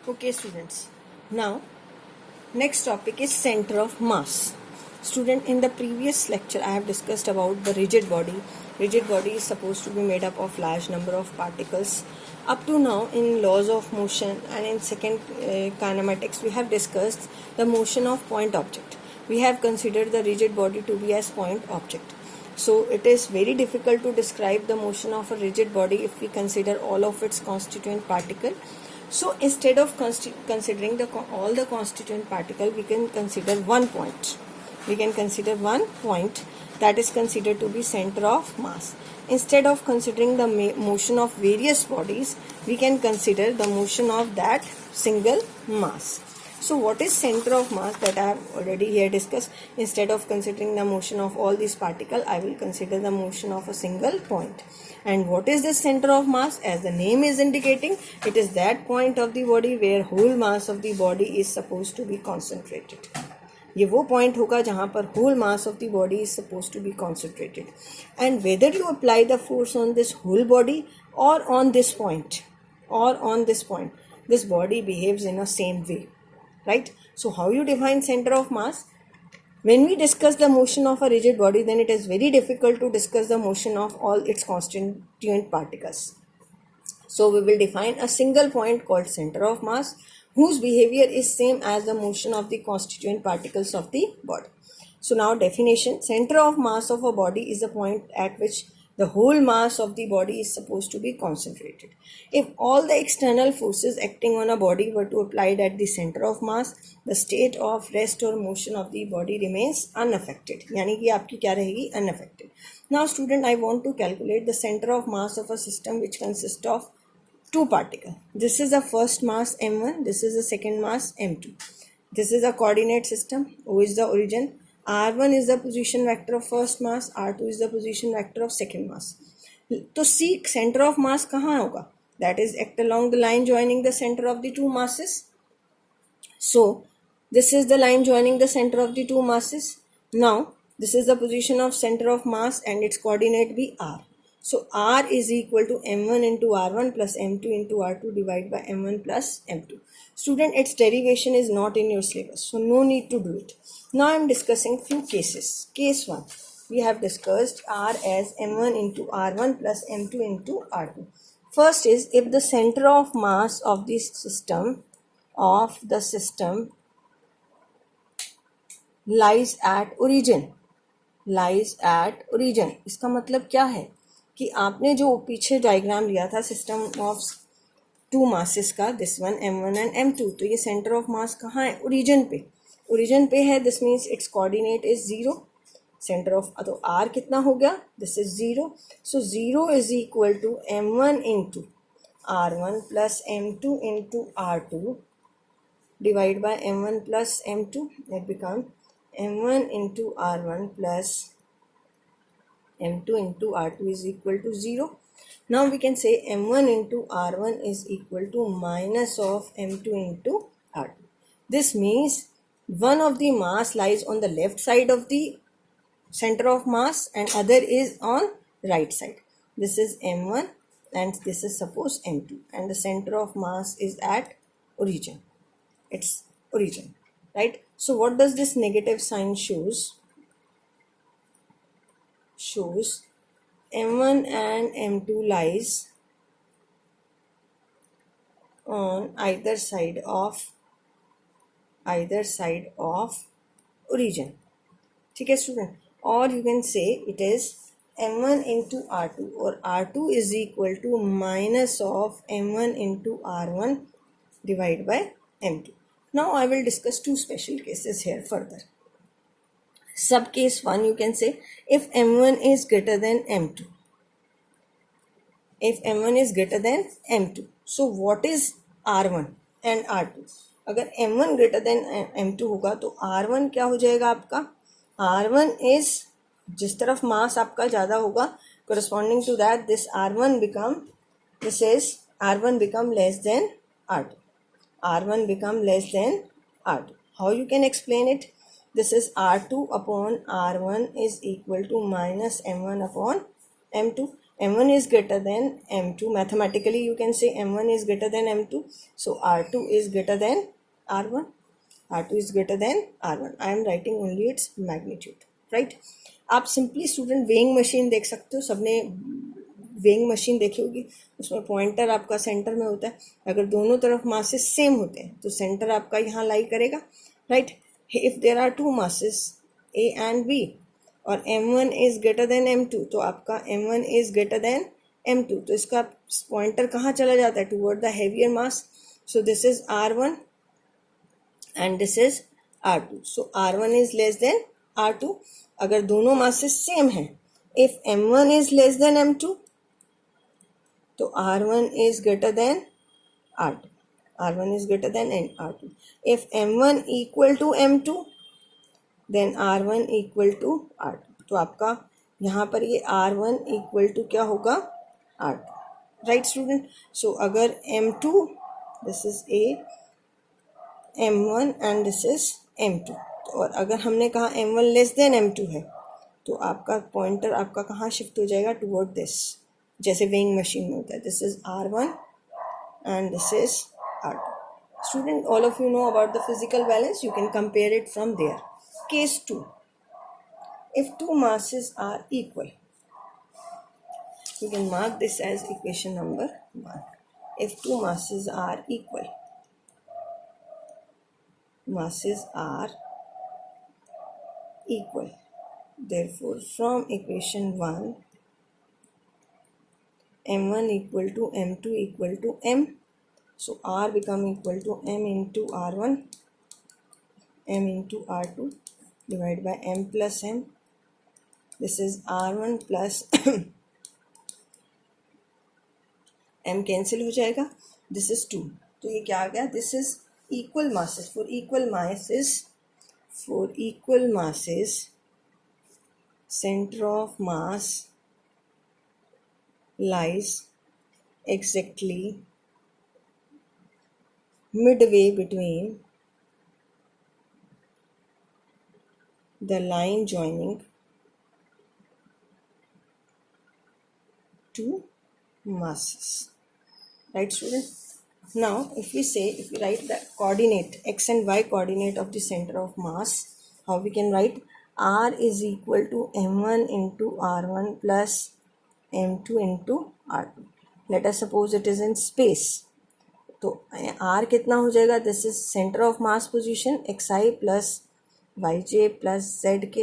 Okay, students. Now, next topic is center of mass. Student, in the previous lecture, I have discussed about the rigid body. Rigid body is supposed to be made up of large number of particles. Up to now, in laws of motion and in second kinematics, we have discussed the motion of point object. We have considered the rigid body to be as point object. So it is very difficult to describe the motion of a rigid body if we consider all of its constituent particle. So instead of considering all the constituent particle, we can consider one point. We can consider one point that is considered to be center of mass. Instead of considering the motion of various bodies, we can consider the motion of that single mass. So what is center of mass, that I have already here discussed. Instead of considering the motion of all these particles, I will consider the motion of a single point. And what is the center of mass? As the name is indicating, it is that point of the body where whole mass of the body is supposed to be concentrated. ये वो point होगा जहाँ पर whole mass of the body is supposed to be concentrated. And whether you apply the force on this whole body or on this point, this body behaves in a same way. Right? So how you define center of mass? When we discuss the motion of a rigid body, then it is very difficult to discuss the motion of all its constituent particles. So we will define a single point called center of mass, whose behavior is same as the motion of the constituent particles of the body. So now definition: center of mass of a body is a point at which the whole mass of the body is supposed to be concentrated. If all the external forces acting on a body were to applied at the center of mass, the state of rest or motion of the body remains unaffected. यानी कि आपकी क्या रहेगी? Unaffected. Now student, I want to calculate the center of mass of a system which consists of two particles. This is the first mass m1, this is the second mass m2. This is a coordinate system. O is the origin, r1 is the position vector of first mass, r2 is the position vector of second mass. तो C center of mass कहाँ होगा? That is act along the line joining the center of the two masses. So this is the line joining the center of the two masses. Now this is the position of center of mass and its coordinate be r. So r is equal to m1 into r1 plus m2 into r2 divided by m1 plus m2. Student, its derivation is not in your syllabus, so no need to do it. Now I am discussing few cases. Case 1, we have discussed r as m1 into r1 plus m2 into r2. First is, if the center of mass of the system lies at origin. इसका मतलब क्या है कि आपने जो पीछे diagram लिया था सिस्टम ऑफ टू मासेस का, this one m1 and m2, तो ये सेंटर ऑफ मास कहाँ है? ओरिजिन पे है. This means its coordinate is 0. Centre of, तो r कितना हो गया? This is 0. So 0 is equal to m1 into r1 plus m2 into r2 divide by m1 plus m2. It become m1 into r1 plus m2 into r2 is equal to 0. Now we can say m1 into r1 is equal to minus of m2 into r2. This means one of the mass lies on the left side of the center of mass and other is on right side. This is m1 and this is suppose m2, and the center of mass is at origin. It's origin, right? So what does this negative sign shows? Shows m1 and m2 lies on either side of origin. ठीक है student? Or you can say it is m1 into r2, or r2 is equal to minus of m1 into r1 divided by m2. Now I will discuss two special cases here further. Sub case 1, you can say if m1 is greater than m2. If m1 is greater than m2, so what is r1 and r2? अगर m1 greater than m2 होगा तो r1 क्या हो जाएगा आपका? r1 is, जिस तरफ मास आपका ज़्यादा होगा, corresponding to that this r1 become less than r2. r1 become less than r2. How you can explain it? This is r2 upon r1 is equal to minus m1 upon m2. m1 is greater than m2. Mathematically you can say m1 is greater than m2, so r2 is greater than r1. r2 is greater than r1. I am writing only its magnitude, right? आप simply student weighing machine देख सकते हो, सबने weighing machine देखी होगी, उसमें pointer आपका centre में होता है. अगर दोनों तरफ मासेस सेम होते हैं तो सेंटर आपका यहाँ लाई करेगा, right? If there are two masses A and B or m1 is greater than m2, तो आपका m1 is greater than m2, तो इसका पॉइंटर कहाँ चला जाता है? Toward the heavier mass. So this is r1 and this is r2. so r1 is less than r2. अगर दोनों मासेस सेम हैं, if m1 is less than m2, तो r1 is greater than r2. r1 is greater than r2. if m1 equal to m2, then r1 equal to r2. तो आपका यहाँ पर ये r1 equal to क्या होगा? r2, right student? सो अगर m2, this is a, m1 and this is m2, और अगर हमने कहा m1 लेस देन m2 है, तो आपका पॉइंटर आपका कहाँ शिफ्ट हो जाएगा? टुवर्ड दिस, जैसे वेइंग मशीन में होता है. This is r1 and this is r2. Student, all of you know about the physical balance. You can compare it from there. Case 2, if two masses are equal, you can mark this as equation number 1. if two masses are equal, masses are equal, therefore from equation 1, m1 equal to m2 equal to m, so r become equal to m into r1, m into r2 divided by m plus m. This is r1 plus m cancel हो जाएगा. This is 2, तो ये क्या आ गया? This is equal masses. For equal masses, center of mass lies exactly midway between the line joining two masses, right student? Now if we write the coordinate, x and y coordinate of the center of mass, how we can write? r is equal to m1 into r1 plus m2 into r2. let us suppose it is in space, तो r कितना हो जाएगा? This is centre of mass position xi plus yj plus zk.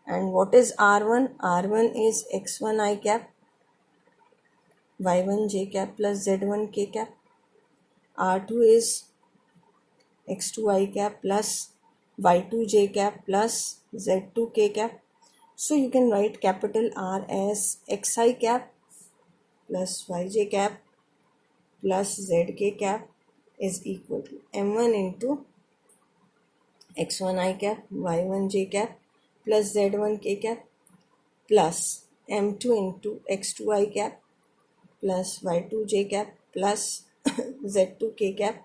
And what is r1? r1 is x1 i cap, y1 j cap plus z1 k cap. r2 is x2 i cap plus y2 j cap plus z2 k cap. So you can write capital R as xi cap plus yj cap plus zk cap is equal to m1 into x1 i cap, y1 j cap plus z1 k cap plus m2 into x2 i cap plus y2 j cap plus z2 k cap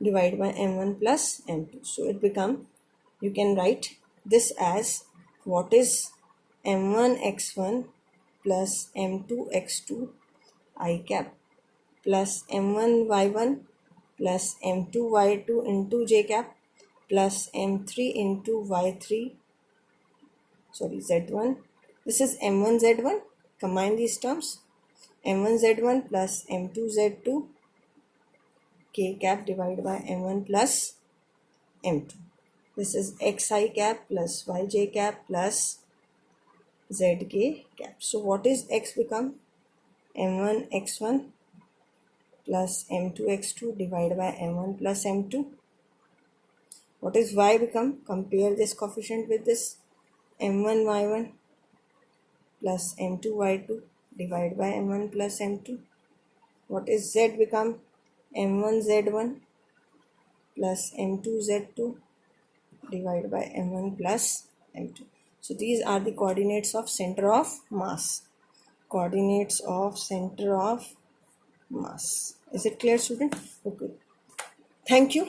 divided by m1 plus m2. So it become, you can write this as what is m1 x1 plus m2 x2 I cap plus m1 y1 plus m2 y2 into j cap plus m3 into y3, sorry z1. This is m1 z1, combine these terms, m1 z1 plus m2 z2 k cap divided by m1 plus m2. This is xi cap plus yj cap plus zk cap. So what is x become? m1 x1 plus m2 x2 divided by m1 plus m2. What is y become? Compare this coefficient with this, m1 y1 plus m2 y2 divided by m1 plus m2. What is z become? m1 z1 plus m2 z2 divided by m1 plus m2. So these are the coordinates of center of mass. Coordinates of center of mass. Is it clear, student? Okay. Thank you.